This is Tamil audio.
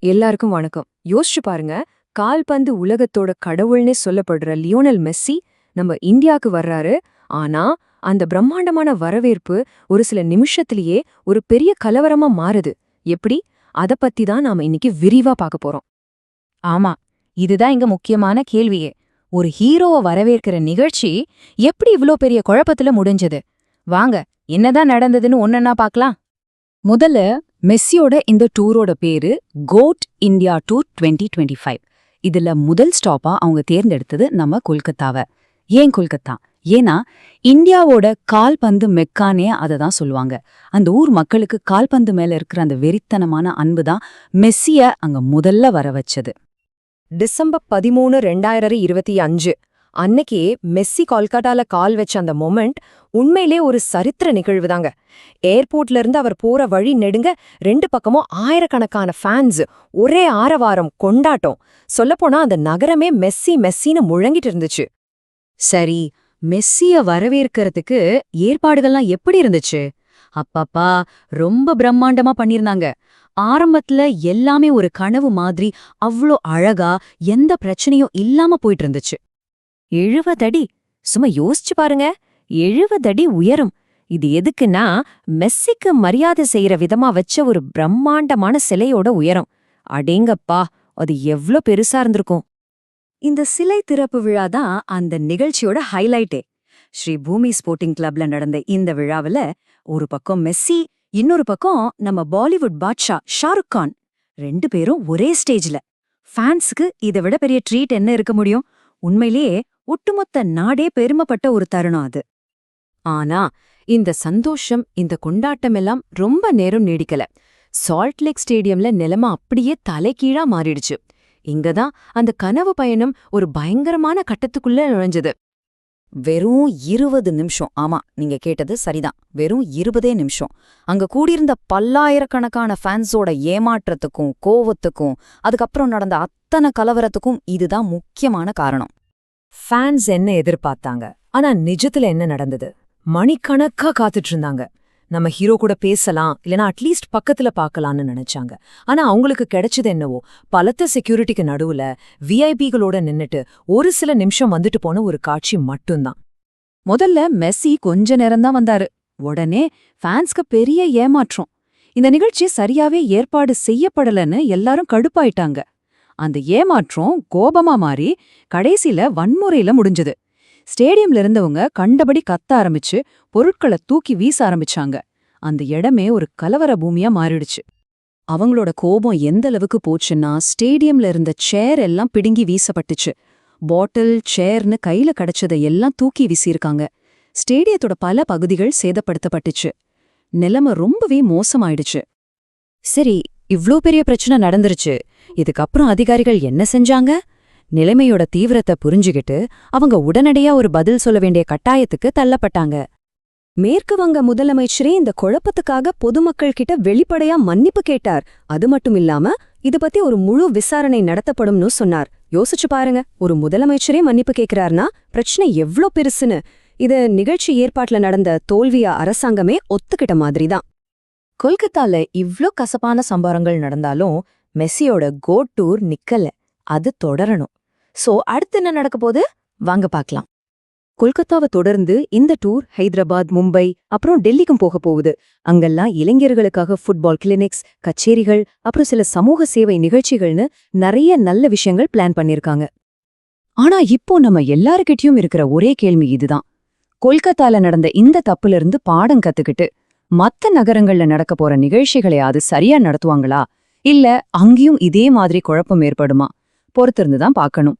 எல்லாருக்கும் வணக்கம். யோசிச்சு பாருங்க, கால்பந்து உலகத்தோட கடவுள்னே சொல்லப்படுற லியோனல் மெஸ்ஸி நம்ம இந்தியாவுக்கு வர்றாரு. ஆனா அந்த பிரம்மாண்டமான வரவேற்பு ஒரு சில நிமிஷத்திலேயே ஒரு பெரிய கலவரமா மாறுது. எப்படி? அத பத்தி தான் நாம இன்னைக்கு விரிவா பார்க்க போறோம். ஆமா, இதுதான் இங்க முக்கியமான கேள்வியே. ஒரு ஹீரோவை வரவேற்கிற நிகழ்ச்சி எப்படி இவ்ளோ பெரிய குழப்பத்துல முடிஞ்சது? வாங்க, என்னதான் நடந்ததுன்னு ஒன்னொன்னா பார்க்கலாம். முதல்ல மெஸ்ஸியோட இந்த டூரோட பேரு கோட் இந்தியா டூர் 2025. இதுல முதல் ஸ்டாப்பா அவங்க தேர்ந்தெடுத்தது நம்ம கொல்கத்தாவை. ஏன் கொல்கத்தா? ஏன்னா இந்தியாவோட கால்பந்து மெக்கானே அதை தான் சொல்லுவாங்க. அந்த ஊர் மக்களுக்கு கால்பந்து மேல இருக்கிற அந்த வெறித்தனமான அன்பு தான் மெஸ்ஸிய அங்க முதல்ல வர வச்சது. டிசம்பர் 13, 2025 அன்னைக்கே மெஸ்ஸி கொல்கட்டால கால் வச்ச அந்த மொமெண்ட் உண்மையிலே ஒரு சரித்திர நிகழ்வுதாங்க. ஏர்போர்ட்ல இருந்து அவர் போற வழி நெடுங்க 2 பக்கமும் ஆயிரக்கணக்கான ஃபேன்ஸ், ஒரே ஆரவாரம், கொண்டாட்டம். சொல்லப்போனா அந்த நகரமே மெஸ்ஸி மெஸ்ஸின்னு முழங்கிட்டு இருந்துச்சு. சரி, மெஸ்ஸிய வரவேற்கிறதுக்கு ஏற்பாடுகள்லாம் எப்படி இருந்துச்சு? அப்பப்பா, ரொம்ப பிரம்மாண்டமா பண்ணிருந்தாங்க. ஆரம்பத்துல எல்லாமே ஒரு கனவு மாதிரி அவ்ளோ அழகா எந்த பிரச்சனையும் இல்லாம போயிட்டு இருந்துச்சு. 70 அடி! சும்மா யோசிச்சு பாருங்க, 70 அடி உயரம். இது எதுக்குன்னா மெஸ்ஸிக்கு மரியாதை செய்யற விதமா வச்ச ஒரு பிரம்மாண்டமான சிலையோட உயரம். அடேங்கப்பா, அது எவ்ளோ பெருசா இருந்திருக்கும். இந்த சிலை திறப்பு விழா தான் அந்த நிகழ்ச்சியோட ஹைலைட்டே. ஸ்ரீ பூமி ஸ்போர்ட்டிங் கிளப்ல நடந்த இந்த விழாவுல ஒரு பக்கம் மெஸ்ஸி, இன்னொரு பக்கம் நம்ம பாலிவுட் பாட்ஷா ஷாருக் கான், 2 பேரும் ஒரே ஸ்டேஜ்ல. ஃபேன்ஸுக்கு இதை விட பெரிய ட்ரீட் என்ன இருக்க முடியும்? உண்மையிலேயே ஒட்டுமொத்த நாடே பெருமைப்பட்ட ஒரு தருணம் அது. ஆனா இந்த சந்தோஷம், இந்த கொண்டாட்டமெல்லாம் ரொம்ப நேரம் நீடிக்கல. சால்ட் லேக் ஸ்டேடியம்ல நிலைமை அப்படியே தலைகீழா மாறிடுச்சு. இங்கதான் அந்த கனவு பயணம் ஒரு பயங்கரமான கட்டத்துக்குள்ள நுழைஞ்சது. வெறும் 20 நிமிஷம். ஆமா, நீங்க கேட்டது சரிதான். வெறும் 20 நிமிஷம். அங்க கூடியிருந்த பல்லாயிரக்கணக்கான ஃபேன்ஸோட ஏமாற்றத்துக்கும் கோவத்துக்கும் அதுக்கப்புறம் நடந்த அத்தனை கலவரத்துக்கும் இதுதான் முக்கியமான காரணம். ஃபேன்ஸ் என்ன எதிர்பார்த்தாங்க, ஆனா நிஜத்துல என்ன நடந்தது? மணிக்கணக்கா காத்துட்டு இருந்தாங்க. நம்ம ஹீரோ கூட பேசலாம், இல்லனா அட்லீஸ்ட் பக்கத்துல பார்க்கலாம்னு நினைச்சாங்க. ஆனா அவங்களுக்கு கிடைச்சது என்னவோ, பலத்த செக்யூரிட்டிக்கு நடுவுல விஐபிகளோட நின்னுட்டு ஒரு சில நிமிஷம் வந்துட்டு போன ஒரு காட்சி மட்டும்தான். முதல்ல மெஸ்ஸி கொஞ்ச நேரம்தான் வந்தாரு. உடனே ஃபேன்ஸ்க்கு பெரிய ஏமாற்றம். இந்த நிகழ்ச்சி சரியாவே ஏற்பாடு செய்யப்படலன்னு எல்லாரும் கடுப்பாயிட்டாங்க. அந்த ஏமாற்றம் கோபமா மாறி கடைசில வன்முறையில முடிஞ்சது. ஸ்டேடியம்ல இருந்தவங்க கண்டபடி கத்த ஆரம்பிச்சு பொருட்களை தூக்கி வீச ஆரம்பிச்சாங்க. அந்த இடமே ஒரு கலவர பூமியா மாறிடுச்சு. அவங்களோட கோபம் எந்த அளவுக்கு போச்சுன்னா, ஸ்டேடியம்ல இருந்த சேர் எல்லாம் பிடுங்கி வீசப்பட்டுச்சு. பாட்டில், சேர்னு கையில கிடைச்சதை எல்லாம் தூக்கி வீசியிருக்காங்க. ஸ்டேடியத்தோட பல பகுதிகள் சேதப்படுத்தப்பட்டுச்சு. நிலைமை ரொம்பவே மோசமாயிடுச்சு. சரி, இவ்ளோ பெரிய பிரச்சனை நடந்துருச்சு. இதுக்கப்புறம் அதிகாரிகள் என்ன செஞ்சாங்க? நிலைமையோட தீவிரத்தை புரிஞ்சுகிட்டு அவங்க உடனடியா ஒரு பதில் சொல்ல வேண்டிய கட்டாயத்துக்கு தள்ளப்பட்டாங்க. மேற்கு வங்க முதலமைச்சரே இந்த குழப்பத்துக்காக பொதுமக்கள் கிட்ட வெளிப்படையா மன்னிப்பு கேட்டார். அது மட்டும் இல்லாம இது பத்தி ஒரு முழு விசாரணை நடத்தப்படும்னு சொன்னார். யோசிச்சு பாருங்க, ஒரு முதலமைச்சரே மன்னிப்பு கேட்கிறார்னா பிரச்சனை எவ்ளோ பெருசுன்னு. இது நிகழ்ச்சி ஏற்பாட்டுல நடந்த தோல்வியா அரசாங்கமே ஒத்துக்கிட்ட மாதிரிதான். கொல்கத்தால இவ்ளோ கசப்பான சம்பவங்கள் நடந்தாலும் மெஸ்ஸியோட கோட் டூர் நிக்கல. அது தொடரணும். சோ அடுத்து என்ன நடக்க போகுது? வாங்க பார்க்கலாம். கொல்கத்தாவை தொடர்ந்து இந்த டூர் ஹைதராபாத், மும்பை, அப்புறம் டெல்லிக்கும் போக போகுது. அங்கெல்லாம் இளைஞர்களுக்காக ஃபுட்பால் கிளினிக்ஸ், கச்சேரிகள், அப்புறம் சில சமூக சேவை நிகழ்ச்சிகள்னு நிறைய நல்ல விஷயங்கள் பிளான் பண்ணிருக்காங்க. ஆனா இப்போ நம்ம எல்லாருக்கிட்டயும் இருக்கிற ஒரே கேள்வி இதுதான். கொல்கத்தால நடந்த இந்த தப்புல இருந்து பாடம் கத்துக்கிட்டு மத்த நகரங்கள்ல நடக்க போற நிகழ்ச்சிகளையாவது சரியா நடத்துவாங்களா? இல்ல அங்கேயும் இதே மாதிரி குழப்பம் ஏற்படுமா? பொறுத்திருந்துதான் பார்க்கணும்.